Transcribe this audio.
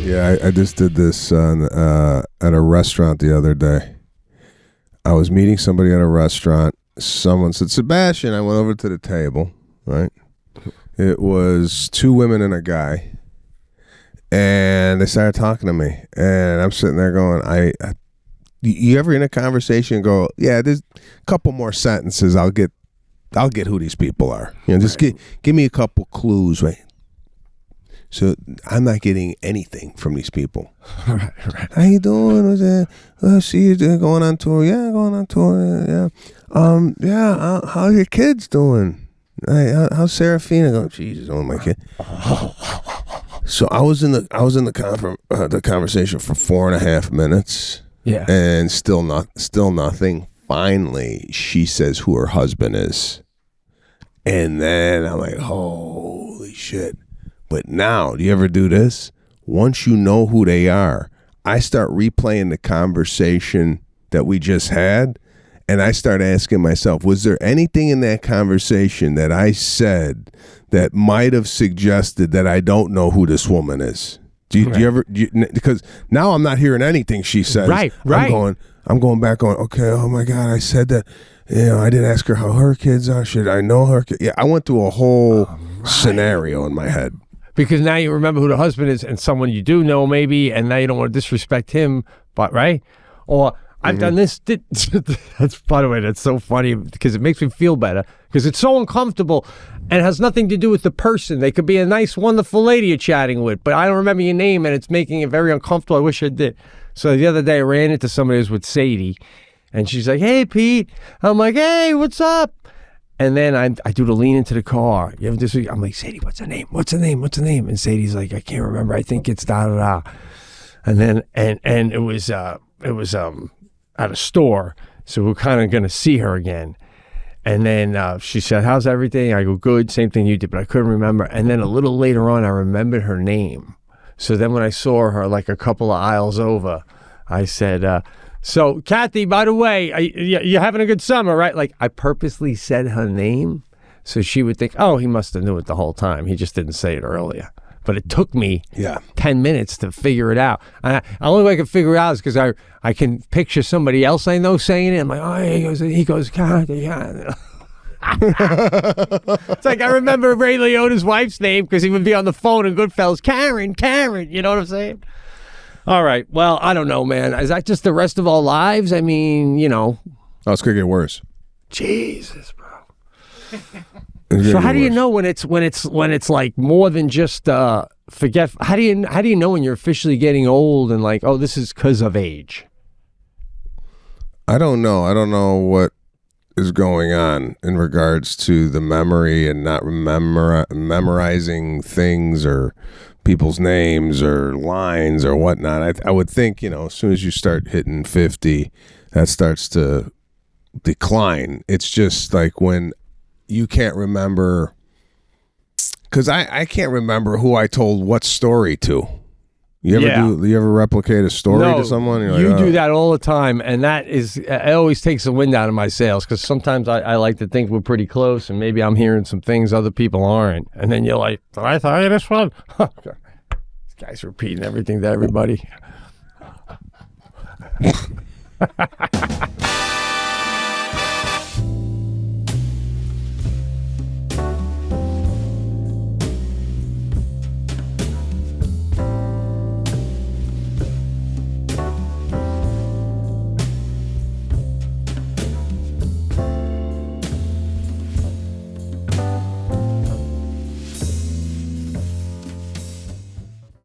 Yeah, I just did this at a restaurant the other day. I was meeting somebody at a restaurant. Someone said, Sebastian. I went over to the table, right? It was 2 women and a guy. And they started talking to me. And I'm sitting there going, you ever in a conversation go, yeah, there's a couple more sentences. I'll get who these people are. Just give me a couple clues, right? So I'm not getting anything from these people. Right. How you doing? I see you going on tour. Yeah, going on tour. Yeah. How your kids doing? How's Serafina going? Jesus, oh my kid. So I was in the conversation for 4.5 minutes. Yeah. And still nothing. Finally, she says who her husband is. And then I'm like, holy shit. But now, do you ever do this? Once you know who they are, I start replaying the conversation that we just had, and I start asking myself, was there anything in that conversation that I said that might have suggested that I don't know who this woman is? Do you ever? Because now I'm not hearing anything she says. Right. I'm going back on. Okay. Oh my God, I said that. I didn't ask her how her kids are. Should I know her? Yeah, I went through a whole scenario in my head. Because now you remember who the husband is and someone you do know maybe, and now you don't want to disrespect him, but right? Or I've done this. That's, by the way, that's so funny because it makes me feel better because it's so uncomfortable and it has nothing to do with the person. They could be a nice, wonderful lady you're chatting with, but I don't remember your name and it's making it very uncomfortable. I wish I did. So the other day I ran into somebody who was with Sadie and she's like, hey, Pete. I'm like, hey, what's up? And then I do the lean into the car. You ever this? I'm like, Sadie, what's her name? What's her name? What's her name? And Sadie's like, I can't remember. I think it's da da da. And then and it was at a store, so we're kind of gonna see her again. And then she said, how's everything? I go, good. Same thing you did, but I couldn't remember. And then a little later on, I remembered her name. So then when I saw her like a couple of aisles over, I said, so, Kathy, by the way, you're having a good summer, right? Like, I purposely said her name so she would think, oh, he must have knew it the whole time. He just didn't say it earlier. But it took me 10 minutes to figure it out. And the only way I can figure it out is because I can picture somebody else I know saying it. I'm like, oh, he goes, Kathy, yeah. It's like I remember Ray Liotta's wife's name because he would be on the phone in Goodfellas. Karen, you know what I'm saying? All right. Well, I don't know, man. Is that just the rest of our lives? I mean, Oh, it's gonna get worse. Jesus, bro. So how do you know when it's like more than just forget? How do you know when you're officially getting old and like, oh, this is because of age? I don't know. I don't know what is going on in regards to the memory and not memorizing things or people's names or lines or whatnot. I would think, as soon as you start hitting 50, that starts to decline. It's just like when you can't remember, because I can't remember who I told what story to. You ever replicate a story to someone? You do that all the time, and it always takes the wind out of my sails, because sometimes I like to think we're pretty close, and maybe I'm hearing some things other people aren't, and then you're like, did I tell you this one? This guy's repeating everything to everybody.